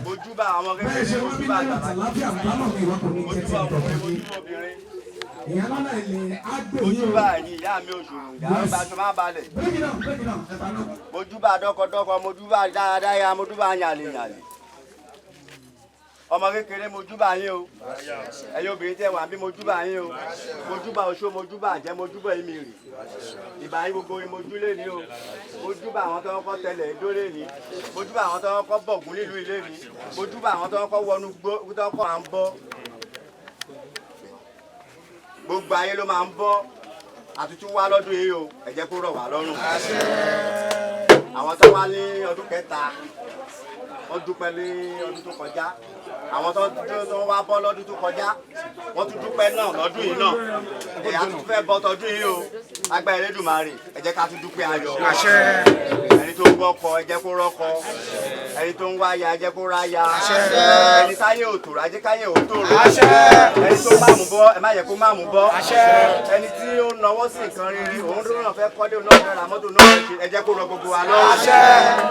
Mojúbà àwọn kékeré, mojúbà àgbàlagbà, mojúbà yìí ìyá mi òṣòro ìyá ọgbà tó má balẹ̀. Mojúbà dọ́kọ̀dọ́kọ̀, mojúbà dáadáa, mojúbà yàlẹ̀yàlẹ̀. Ọmọ kékeré mojúbà yín o, ẹ̀yin obìnrin tẹ́ wà bí mojúbà yín o, mojúbà oṣó, mojúbà àjẹ́, mojúbà ìmìrì. Ìbà yín gbogbo ìmojú lé ní o, mojúbà àwọn tó ń kọ́ tẹ̀lé ìdó lé ní, mojúbà àwọn tó ń kọ́ bọ̀gún nílùú ilé ní, mojúbà àwọn tó ń kọ́ wọnú gbó tó ń kọ́ à ń bọ́. Gbogbo ayé ló máa ń bọ́, àtútù wá lọ́dún yìí o, ẹ jẹ́ kó rọ̀ wá lọ́rùn. Àwọn tó wá ní ọdún kẹta, wọ́n dúpẹ́ ní ọdún tó kọjá. Àwọn tó wá bọ́ lọ́dún tó kọjá, wọ́n tún dúpẹ́ náà lọ́dún yìí náà. Ẹ̀yà tún fẹ́ bọ́ tọdún yìí o, agbára Elédùmarè, ẹ jẹ́ ká tún dúpẹ́ ayọ̀. Ẹni tó ń gbọ́kọ, ẹ jẹ́ kó rọ́kọ. Ẹni tó ń wáya, ẹ jẹ́ kó ráya. Ẹni táyé ò tòrò, ẹ jẹ́ káyé ò tòrò. Ẹni tó máàmù bọ́, ẹ má yẹ kó máàmù bọ́. Ẹni tí ó náwó sí nǹkan rere, òun ló náà fẹ́ kọ́lé, òun náà fẹ́ ra mọ́tò náà, ẹ jẹ́ kó rọ gbogbo wa lọ́wọ́.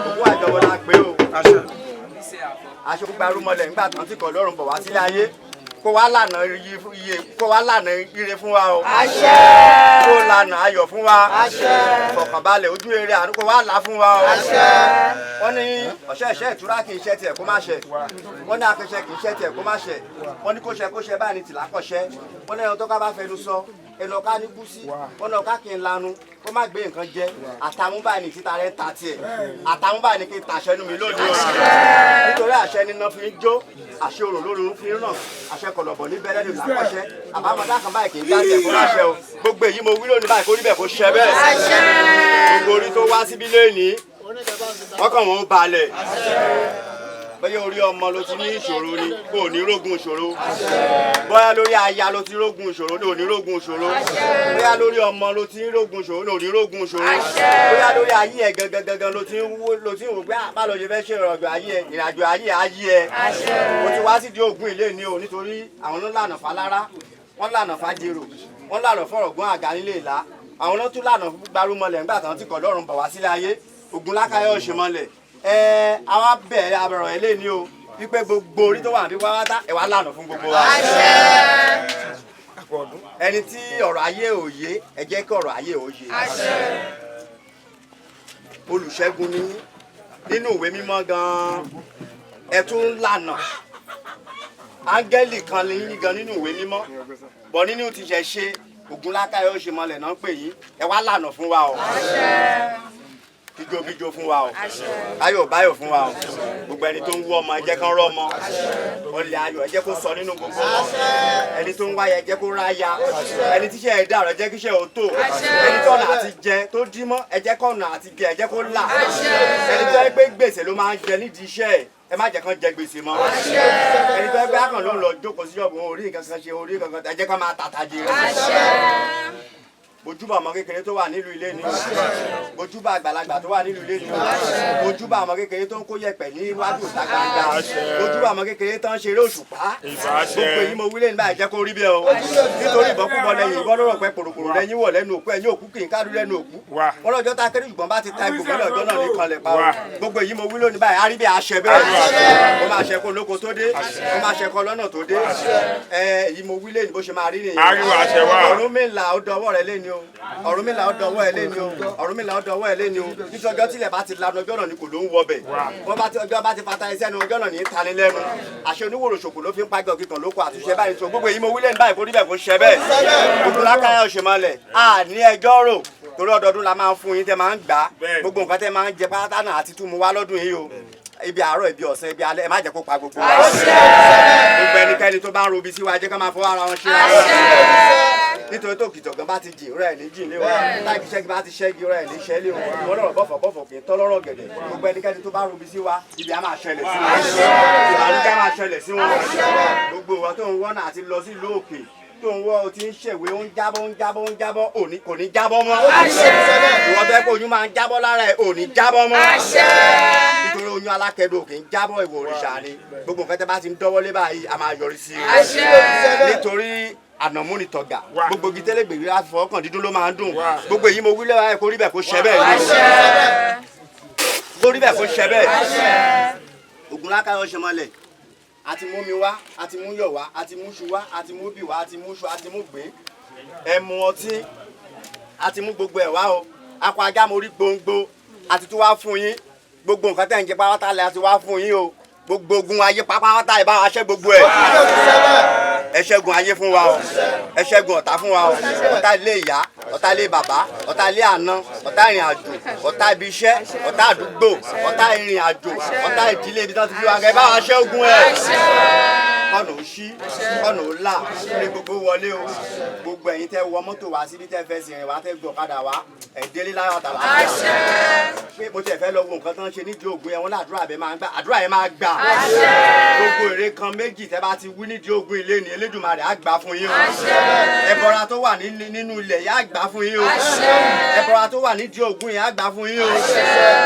Gbogbo àjọwọ́ la pé o. Aṣọ gbarumọlẹ̀ nígbà tán tí kò lọ́rùn bọ̀ wá sílé ayé kó wá lànà ire fún wa o. Àṣẹ. Kó lànà ayọ̀ fún wa. Àṣẹ. Ìfọ̀kànbalẹ̀ ojú rere àánú kó wá là fún wa o. Àṣẹ. Wọ́n ní ọ̀ṣẹ́ ìṣẹ́ ìtura kì í ṣe tiẹ̀ kó má ṣe. Wọ́n ní akẹ́ṣẹ́ kì í ṣe tiẹ̀ kó má ṣe. Wọ́n ní kó ṣe báyìí ní tìlá kọ́ṣẹ́. Wọ́n ní ẹni tó ká bá fẹnu sọ ẹnu ọ̀ká ní gúúsí. Wọ́n ní ọ̀ká kì í lanu kó má gbé nǹkan jẹ. Àtàmúbà ní títa rẹ̀ ta tiẹ̀. Àtàmúbà ní kí n tàṣẹ́nu mi lónìí o. Nítorí àṣẹ níná fi ń jó, àṣẹ òrò lóru fi ń ràn, àṣẹ kọ̀lọ̀bọ̀ ní bẹ́lẹ́ ní ìlàkọ́ṣẹ́. Àbámọ́dá kan báyìí kì í jáde kó má ṣe o. Gbogbo èyí mo wí lónìí báyìí kó rí bẹ́ẹ̀ kó ṣẹ bẹ́ẹ̀. Gbogbo orí tó wá síbí lónìí, ọkàn wọn ó balẹ̀. Bóyá orí ọmọ ló ti ní ìṣòro ni, kò ní rógun ìṣòro. Bóyá lórí aya ló ti rógun ìṣòro ní òní rógun ìṣòro. Bóyá lórí ọmọ ló ti ń rógun ìṣòro ní òní rógun ìṣòro. Bóyá lórí ayé ẹ gangan ló ti ń wò pé bá lọ ṣe fẹ́ ṣe ìrìnàjò ayé ayé ẹ. O ti wá sídìí ogun ilé ní o nítorí àwọn ló lànà fálára, wọ́n lànà fájèrò, wọ́n lànà fọ̀rọ̀gún àga nílé ìlà. Àwọn ló tún lànà gbarumọlẹ̀ nígbà tán tí kò lọ́rùn bọ̀ wá sílé ayé. Ògùn lákàyọ̀ òṣèmọlẹ̀. Àwa bẹ̀rẹ̀ àbẹ̀rọ̀ ilé ní o wípé gbogbo orí tó wà ní wáwátá ẹ wá lànà fún gbogbo wa. Ẹni tí ọ̀rọ̀ ayé ò yé ẹ jẹ́ kí ọ̀rọ̀ ayé ò yé. Olùṣẹ́gun ní nínú ìwé mímọ́ gan-an ẹ tún lànà. Áńgẹ́lì kan ní gan nínú ìwé mímọ́ bọ̀ nínú ti ṣẹ̀ ṣe Ògùn lákàyọ̀ òṣèmọlẹ̀ náà ń pè yín ẹ wá lànà fún wa o. Bíjó fún wa o, báyọ̀ fún wa o, gbogbo ẹni tó ń wú ọmọ ẹ jẹ́ kán rọ́ ọmọ, olè ayọ̀ ẹ jẹ́ kó sọ nínú gbogbo wọn, ẹni tó ń wáyà ẹ jẹ́ kó ráyà, ẹni tíṣẹ́ ẹ dàrọ̀ ẹ jẹ́ kíṣẹ́ ò tó, ẹni tó ọ̀nà àti jẹ tó dímọ́ ẹ jẹ́ kó ọ̀nà àti jẹ ẹ jẹ́ kó là, ẹni tó ẹ gbé gbèsè ló máa ń jẹ nídìí iṣẹ́ ẹ má jẹ́ kán jẹ gbèsè mọ́, ẹni tó ẹ gbé akàn ló ń lọ jókòó sí ọ̀gbìn orí nǹkan kan ṣe orí nǹkan kan ẹ jẹ́ kán máa tàtà jẹ. Mojúbà ọmọ kékeré tó wà nílùú ilé ni o, mojúbà àgbàlagbà tó wà nílùú ilé ni o, mojúbà ọmọ kékeré tó ń kó yẹ̀pẹ̀ ní iwájú ìta gbangba, mojúbà ọmọ kékeré tó ń ṣeré òṣùpá. Gbogbo èyí mo wílé nígbà jẹ́ kó rí bẹ́ẹ̀ o, nítorí ìbọ̀kúbọ̀ lẹ́yìn ìbọn lọ́rọ̀ pẹ́ pòròpòrò lẹ́yìn wọ̀ lẹ́nu òkú ẹ̀yìn òkú kì í kádùn lẹ́nu òkú. Wọ́n lọ́jọ́ tá kéré ṣùgbọ́n bá ti ta ìgbòmọ́ lọ́jọ́ náà ní kanlẹ̀ pa o. Gbogbo èyí mo wílé nígbà á rí bí aṣẹ bẹ́ẹ̀. Ó máa ṣẹ kó lóko tó dé, ó máa ṣẹ kó lọ́nà tó dé. Èyí mo wílé ní bó ṣe máa rí nìyẹn. Ọ̀rúnmìlà ó dọwọ́ rẹ lé ní o. Ọ̀rúnmìlà ó dọwọ́ ẹ lé ní o. Ọ̀rúnmìlà ó dọwọ́ ẹ lé ní o. Nítorí ọjọ́ tílẹ̀ bá ti lanu ọjọ́ náà ni kò ló ń wọbẹ̀. Ọjọ́ bá ti fata ẹsẹ̀ nu ọjọ́ náà ní í tani lẹ́nu. Àṣẹ oníwòrò ṣòkò ló fi ń pàgọ́ kíkan lóko àtúnṣe báyìí tó gbogbo èyí mo wílé ní báyìí kó rí bẹ́ẹ̀ kó ṣẹ bẹ́ẹ̀. Ògùn lákàyọ̀ òṣèmọlẹ̀ à ní ẹjọ́ rò torí ọdọọdún la máa ń fún yín tẹ́ máa ń gbà gbogbo nǹkan tẹ́ máa ń jẹ pátá náà àti tún mu wá lọ́dún yìí o. Ibi àárọ̀ ibi ọ̀sán ibi alẹ́ ẹ má jẹ́ kó pa gbogbo wa. Gbogbo ẹnikẹ́ni tó bá ń robi sí wa jẹ́ ká máa fọwọ́ ara wọn ṣe nítorí tó kìtọ̀gán bá ti jìn rẹ̀ ní jìn lé wa láì ṣẹ́gi bá ti ṣẹ́gi rẹ̀ ní ṣẹ́ lé wa wọ́n lọ́rọ̀ bọ́fọ̀ kì í tọ́ lọ́rọ̀ gẹ̀dẹ̀ gbogbo ẹnikẹ́ni tó bá robi sí wa ibi á máa ṣẹlẹ̀ sí wọn ìbànújẹ́ máa ṣẹlẹ̀ sí wọn gbogbo ìwọ tó ń wọ́nà àti lọ sí ìlú òkè tó ń wọ́ o ti ń ṣèwé ó ń jábọ́ òní kò ní jábọ́ mọ́ ìwọ bẹ́ẹ̀ kó oyún máa ń jábọ́ lára ẹ̀ òní jábọ́ mọ́ nítorí oyún alákẹ́dùn kì í jábọ́ ìwọ òrìṣà ni gbogbo nǹkan tẹ́ bá ti ń dọ́wọ́lé báyìí a máa yọrí sí i nítorí ànàmú ni tọ̀gà gbogbo igi tẹ́lẹ̀gbèrè láti fọwọ́ kàn dídún ló máa ń dùn gbogbo èyí mo wí lẹ́wọ̀ kó rí bẹ́ẹ̀ kó ṣẹ bẹ́ẹ̀ kó rí bẹ́ẹ̀ kó ṣẹ bẹ́ẹ̀ Ògúnlákàyè Ọ̀ṣọ́mọlẹ̀ àti mú mi wá àti mú yọ̀ wá àti mú ṣu wá àti mú bì wá àti mú ṣu àti mú gbé ẹmu ọtí àti mú gbogbo ẹ̀ wá o akọ ajá mo rí gbòǹgbò àti tó wá fún yín gbogbo nǹkan tẹ̀ ń jẹ pátá lẹ́ àti wá fún yín o gbogbo ogun ayé pátá ẹ̀ bá wa ṣẹ́ gbogbo ẹ̀ ẹ ṣẹ́gun ayé fún wa o ẹ ṣẹ́gun ọ̀tá fún wa o ọ̀tá ilé ìyá ọ̀tá ilé bàbá ọ̀tá ilé àná ọ̀tá ìrìn àjò ọ̀tá ibi iṣẹ́ ọ̀tá àdúgbò ọ̀tá ìrìn àjò ọ̀tá ìdílé ibi tó ti fi wá gẹ́gẹ́ bá wa ṣẹ́gun ẹ̀ ọ̀nà ò ṣí ọ̀nà ò là ní gbogbo wọlé o gbogbo ẹ̀yin tẹ́ wọ mọ́tò wá síbi tẹ́ fẹ́ sìn wá tẹ́ gbọ́ ọ̀kadà wá ẹ̀ délé láyọ̀ àtàlà pé mo tẹ̀ fẹ́ lọ wo nǹkan tó ń ṣe nídìí ògùn yẹn wọn làdúrà bẹ́ẹ̀ máa ń gbà àdúrà yẹn máa gbà gbogbo èrè kan méjì tẹ́ bá ti wí nídìí ògùn ilé ni Elédùmarè á gbà fún yín o ẹbọra tó wà nínú ilẹ̀ yẹn á gbà fún yín o ẹbọra tó wà nídìí ògùn yẹn á gbà fún yín o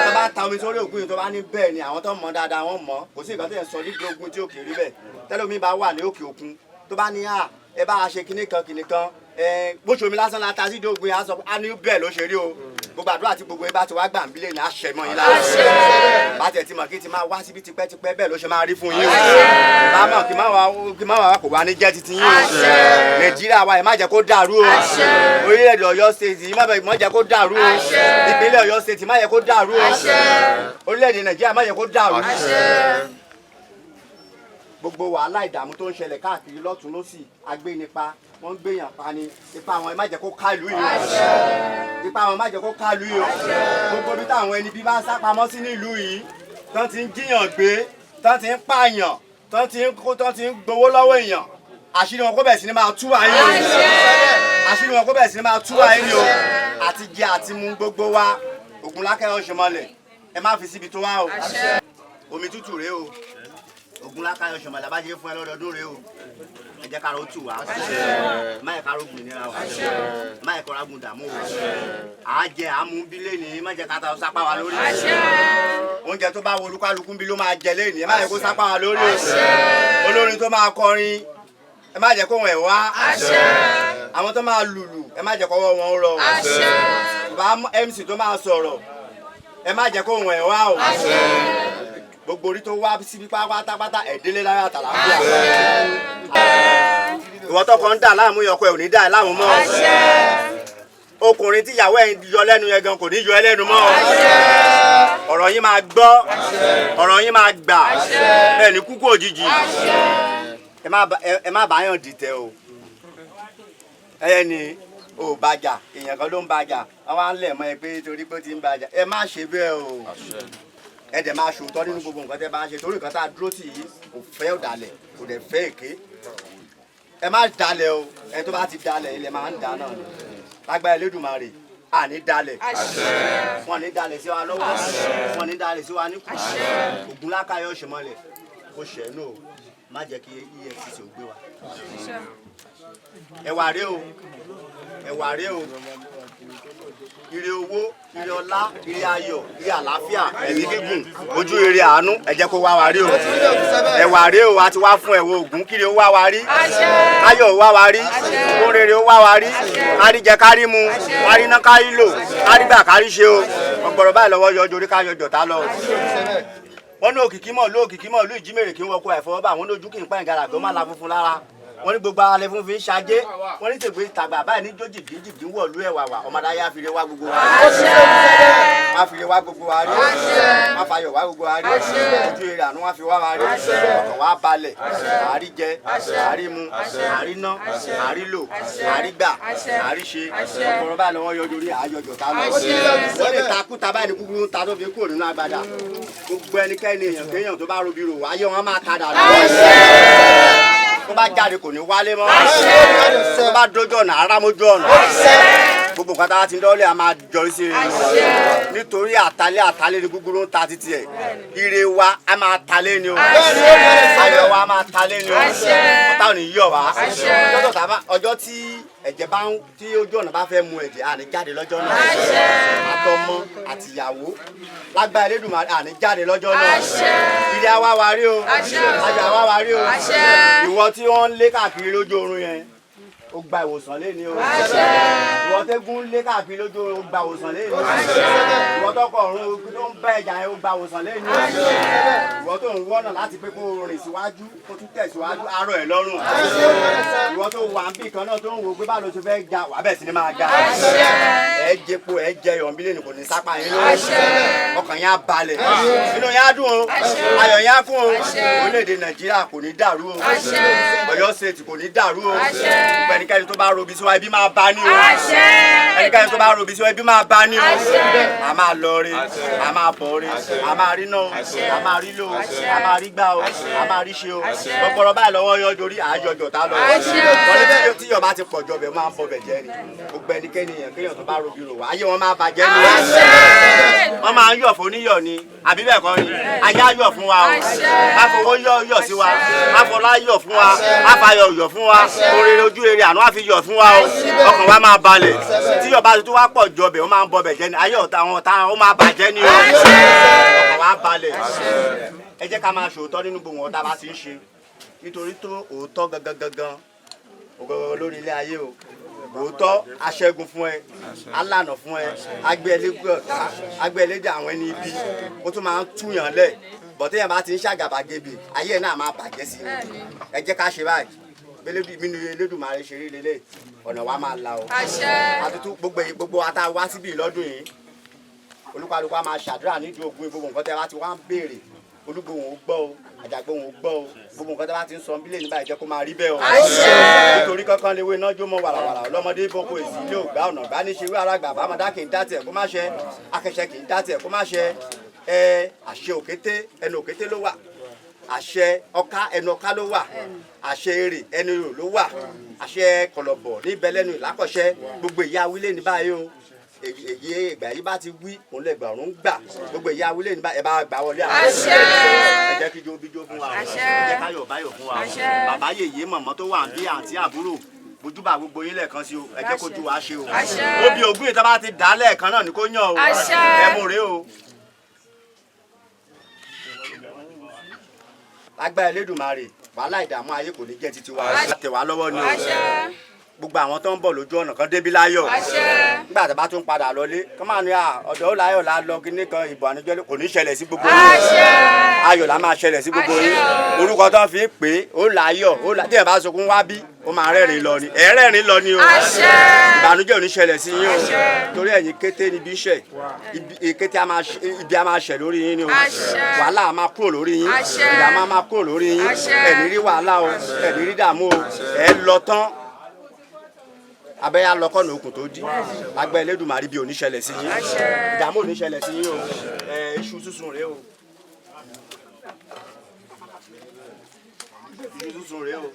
tó bá ta omi sórí ògùn yẹn tó bá ní bẹ́ẹ̀ ni àwọn tó mọ̀ dáadáa wọ́n mọ̀ kò sí nǹkan tó yẹn sọ nídìí ògùn tí ò kì í rí bẹ́ẹ̀ tẹ́lómi bá wà ní òkè òkun tó bá ní ẹ bá a ṣe kinní kan bó ṣe omi lásán la ta sí ìdóògùn yẹn á ní bẹ́ẹ̀ ló ṣe rí o gbogbo àdúrà tí gbogbo yín bá ti wá gbà ń bílẹ̀ ní àṣẹ mọ́ yín lára bá tẹ̀ tí mọ̀ kí ti máa wá síbi tipẹ́tipẹ́ bẹ́ẹ̀ ló ṣe máa rí fún yín o bá mọ̀ kí má wà kò wá ní jẹ́ titi yín o Nàìjíríà wa ẹ̀ má jẹ́ kó dàrú o orílẹ̀-èdè Ọ̀yọ́ state yìí má jẹ́ kó dàrú o ìpínlẹ̀ Ọ̀yọ́ state má jẹ́ kó dàrú o orílẹ̀-èdè Nàìjíríà má jẹ́ kó dàrú gbogbo wàhálà ìdààmú tó ń ṣẹlẹ̀ káàkiri lọ́tún lọ́sì agbénipa wọ́n ń gbéyàn pa ni ipa àwọn ẹ má jẹ́ kó ká ìlú yìí o ipa àwọn má jẹ́ kó ká ìlú yìí o gbogbo bí táwọn ẹni bí bá ń sá pamọ́ sí nílùú yìí tán ti ń jíyàn gbé tán ti ń pààyàn tán ti ń gbowó lọ́wọ́ èèyàn àṣírí wọn kó bẹ̀rẹ̀ sí ni máa tú ayé o àṣírí wọn kó bẹ̀rẹ̀ sí ni máa tú ayé o àti jẹ àti mu gbogbo wa Ògúnlákàyè Ọ̀ṣọ́mọlẹ̀ ẹ má fi síbi tó wá o omi tútù rèé o Ògúnlákàyè Ọ̀ṣọ́mọlẹ̀ bá jẹ́ fún ẹ lọ́dọọdún rèé o ẹ jẹ́ ká ro tù wá máyẹ̀ ká rogun ìnira wa máyẹ̀ kọ́ra gun dààmú o àájẹ àmú bí lẹ́ni má jẹ́ ká ta sápá wa lórí oúnjẹ tó bá wo olúkálukú bí ló máa jẹ lẹ́ni ẹ má jẹ́ kó sápá wa lórí olórin tó máa kọrin ẹ má jẹ́ kó wọn ẹ̀ wá àwọn tó máa lùlù ẹ má jẹ́ kọ́wọ́ wọn rọ bá MC tó máa sọ̀rọ̀ ẹ má jẹ́ kó wọn ẹ̀ wá o gbogbo orí tó wá síbi pátápátá ẹ̀dínlẹ̀ lára àtàlàfíà ìwọ tọkọ ń dà láàmú yọkọ ẹ ò ní dà láàmú mọ́ ọkùnrin tí ìyàwó ẹ yọ lẹ́nu yẹn gan kò ní yọ ẹ lẹ́nu mọ́ ọ̀rọ̀ yín máa gbọ́ ọ̀rọ̀ yín máa gbà ẹ ní kúkú òjijì ẹ má báyàn dìtẹ̀ o ẹ ní ò bàjà èèyàn kan ló ń bàjà àwọn alẹ́ mọ́ ẹ pé torí pé ó ti ń bàjà ẹ má ṣe bẹ́ẹ̀ o ẹ dẹ̀ máa ṣòótọ́ nínú gbogbo nǹkan tẹ́ bá ń ṣe torí nǹkan tá a dúró tì yìí kò fẹ́ ọ̀dàlẹ̀ kò dẹ̀ fẹ́ èké ẹ má dalẹ̀ o ẹ tó bá ti dalẹ̀ ilẹ̀ máa ń dà náà ni lágbára Elédùmarè àní dalẹ̀ wọn ní dalẹ̀ sí wa lọ́wọ́ wọn ní dalẹ̀ sí wa níkù Ògúnlákàyè Ọ̀ṣọ́mọlẹ̀ kò ṣẹ́nu o má jẹ́ kí EFCC ò gbé wa ẹ̀wà rèé o ẹ̀wà rèé o ire owó ire ọlá ire ayọ̀ ire àlàáfíà ẹ̀mí gígùn ojú ire àánú ẹ jẹ́ kó wá wa rí o ẹ̀wà rèé o a ti wá fún ẹ̀wọ̀ Ògún kiri ó wá wa rí ayọ̀ ó wá wa rí owó rere ó wá wa rí kárí jẹ kárí mu kárí ná kárí lò kárí gbà kárí ṣe o ọgbọ̀rọ̀ báyìí lọ́wọ́ yọjú orí ká yọjọ̀ tá lọ wọ́n ní òkìkí mọ̀ lú ìjímèrè kí wọ́n kó ẹ̀fọ́ bá àwọn lójú kí n pa ìgalà gbọ́n má la funfun lára wọ́n ní gbogbo alẹ́ fún fi ń ṣajé wọ́n ní tègbè tàgbà báyìí ní jó jìgìjìgì wọ̀lú ẹ̀wà wà ọmọdé ayé àfìrè wá gbogbo wa rí má fìrè wá gbogbo wa rí má fàyọ̀ wá gbogbo wa rí ojú eré àánú wá fi wá wa rí ọkàn wá balẹ̀ àárí jẹ àárí mu àárí ná àárí lò àárí gbà àárí ṣe ọkùnrin báyìí lọ́wọ́ yọjú orí àyọjọ́ tá lọ wọ́n lè takú ta báyìí ní kúkúrú ta tó fi kúrò nínú agbada gbogbo ẹnikẹ́ni èèyàn kéèyàn tó bá robi rò wáyé wọn máa kadà lọ tó bá jáde kò ní wálé mọ́ tó bá dójú ọ̀nà arámójú ọ̀nà gbogbo nǹkan tá a ti ń dọ́lé a máa jọrí sí rere nítorí àtàlẹ́ ní gbogbo ń ta títí ẹ̀ ire wa a máa talé ni o ayọ̀ wa a máa talé ni o ọ̀tá ò ní yọ̀ wá ọjọ́ tí ẹ̀jẹ̀ bá ń tí ojú ọ̀nà bá fẹ́ mu ẹ̀jẹ̀ àní jáde lọ́jọ́ náà àtọmọ àtìyàwó lágbára Elédùmarè àní jáde lọ́jọ́ náà ilé àwa wa rí o ayọ̀ àwa wa rí o ìwọ tí wọ́n ń lé káàkiri lójú oorun yẹn ó gba ìwòsàn lé ní o. ìwọ tẹ́gùn lé káàkiri lójú ó gba ìwòsàn lé ní. ìwọ tọkọ ọ̀run tó ń bá ẹja yẹn ó gba ìwòsàn lé ní. ìwọ tó ń wọ́nà láti pé kó rìn síwájú kó tún tẹ̀síwájú arọ ẹ̀ lọ́rùn. ìwọ tó wà ń bì kan náà tó ń wo pé báwo ló ṣe fẹ́ ga wà bẹ́ẹ̀ sì ni máa ga. ẹ jẹpo ẹ jẹ yọ̀nbílẹ̀ kò ní sápá yín lórí. ọkàn yẹn á balẹ̀ inú yẹn á dùn o ayọ̀ yẹn á kún o orílẹ̀-èdè Nàìjíríà kò ní dàrú o Ọ̀yọ́ state kò ní dàrú o ẹnikẹ́ni tó bá robi sí wa ibi máa bá ní o ẹnikẹ́ni tó bá robi sí wa ibi máa bá ní o a máa lọ rí a máa bọ̀ rí a máa rí náà a máa rí lò a máa rí gbà o a máa rí ṣe o gbọgbọrọ báyìí lọ́wọ́ yọ dorí àjọjọ tá lọ wọlé tí yọba ti pọ̀ jọ bẹ̀ máa ń bọ̀ bẹ̀ jẹ́ ni gbogbo ẹnikẹ́ni yẹn kéèyàn tó bá robi rò wá ayé wọn máa bàjẹ́ ni wọ́n máa ń yọ̀ fún oníyọ̀ ni àbí bẹ́ẹ̀ kọ́ ni ayé á yọ̀ fún wa o àfọwọ́ yọ̀ sí wa àfọlá yọ̀ fún wa àfàyọ̀ yọ̀ fún wa orere ojú rere àná àfi yọ̀ fún wa o ọkàn wa máa balẹ̀ tí yọba tó wá pọ̀ jọ bẹ̀ ó máa ń bọ̀ bẹ̀ jẹ́ ni ayé ọ̀tá wọn ta ó máa bàjẹ́ ni o ọkàn wa balẹ̀ ẹ jẹ́ ká máa ṣòótọ́ nínú gbogbo wọn tá a bá ti ń ṣe nítorí tó òótọ́ gangan lórí ilé ayé o òótọ́ aṣẹ́gun fún ẹ alànà fún ẹ agbẹ́ ẹlẹ́dẹ̀ àwọn ẹni ibi ó tún máa ń túyàn lẹ̀ bọ̀tẹ́ yẹn bá ti ń ṣàgàbàgebè ayé ẹ̀ náà máa bàjẹ́ sí i ẹ jẹ́ ká ṣe báyìí bínú Elédùmarè ṣe rí lélẹ̀ ọ̀nà wa máa la o àti tún gbogbo wa tá a wá síbí lọ́dún yìí olúkálùkù á máa ṣàdúrà nídìí ogun gbogbo nǹkan tẹ́ wá ti wá ń béèrè olúgbòhùn ó gbọ́ o àjàgbòhùn ó gbọ́ o gbogbo nǹkan tẹ́ bá ti ń sọ bílẹ̀ nígbà ìjẹ́ kó máa rí bẹ́ẹ̀ o nítorí kankan léwé náà jó mọ́ wàràwàrà ọlọ́mọdé boko èsì ilé ògbà ọ̀nà gbá ní ṣe wí arágbà bámadá kì í dá tiẹ̀ kó má ṣe akẹ́ṣẹ́ kì í dá tiẹ̀ kó má ṣe àṣẹ òkété ẹnu òkété ló wà àṣẹ ọká ẹnu ọká ló wà àṣẹ èrè ẹnu ìrò ló wà àṣẹ kọlọ̀bọ̀ níbẹ̀ lẹ́nu ìlákọ̀ṣẹ́ gbogbo ìyá wílé ní báyìí o èyí ìgbà yìí bá ti wí òun lè gbà òun gbà gbogbo ìyá wílé ní báyìí ẹ bá gbà wọlé àwọn ẹ jẹ́ kí jó bíjó fún wa ẹ jẹ́ káyọ̀ báyọ̀ fún wa bàbá yèyé mọ̀mọ́ tó wà bí àǹtí àbúrò bójúbà gbogbo yín lẹ́ẹ̀kan sí o ẹ jẹ́ kójú wa ṣe o obì ògùn ìta bá ti dà á lẹ́ẹ̀kan náà ni kó yàn o ẹ mú rèé o. lágbára Elédùmarè wàhálà ìdààmú ayé kò ní jẹ́ títí wa tẹ̀ wá lọ́wọ́ ni o gbogbo àwọn tó ń bọ̀ lójú ọ̀nà kan débi láyọ̀ nígbà tó bá tún padà lọlé kọ́ máa ní ọ̀dọ̀ ó láyọ̀ la lọ kíní kan ìbò ànújẹ́ kò ní ṣẹlẹ̀ sí gbogbo yín ayọ̀ la máa ṣẹlẹ̀ sí gbogbo yín orúkọ tó ń fi pè é ó láyọ̀ tí ẹ̀ bá sọkún wá bí ó máa rẹ́rìn lọ ni ẹ̀ rẹ́rìn lọ ni o ìbànújẹ́ ò ní ṣẹlẹ̀ sí yín o torí ẹ̀yin kété níbi iṣẹ́ kété ibi a máa ṣẹ̀ lórí yín ni o wàhálà a máa kúrò lórí yín ìdààmú a máa kúrò lórí yín ẹ̀ ní rí wàhálà o ẹ̀ ní rí dààmú o ẹ̀ lọ tán abẹ́yà lọ́kọ́ ní okùn tó dí agbẹ́ Elédùmarè bí oníṣẹ̀lẹ̀ sí yín ìdààmú oníṣẹ̀lẹ̀ sí yín o iṣu sísun rèé o iṣu sísun rèé o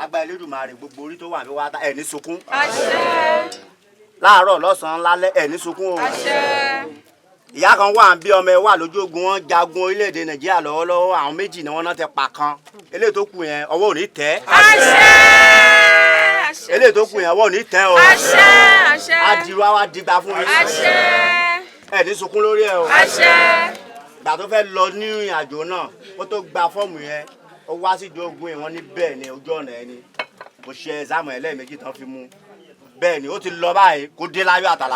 agbẹ́ Elédùmarè gbogbo orí tó wà ní wàá ẹ̀ ní sunkún láàárọ̀ lọ́sàn-án lálẹ́ ẹ̀ ní sunkún o ìyá kan wà ń bí ọmọ ẹ wà lójú ogun wọn jagun orílẹ̀-èdè Nàìjíríà lọ́wọ́lọ́wọ́ àwọn méjì ni wọ́n náà ti pa kan eléyìí tó kù yẹn ọwọ́ ò ní tẹ́ eléyìí tó kù yẹn ọwọ́ ò ní tẹ́ o adìrú àwa dìgbà fún mi ẹ ní sunkún lórí ẹ o ìgbà tó fẹ́ lọ ní ìrìn àjò náà ó tó gba fọ́ọ̀mù yẹn ó wá sí ìjọ ogun yẹn wọ́n ní bẹ́ẹ̀ ni ojú ọ̀nà ẹni kò ṣe ẹ̀zámù ẹlẹ́ẹ̀mejì tán fi mú bẹ́ẹ̀ ni ó ti lọ báyìí kó dé láyọ̀ àtàlà.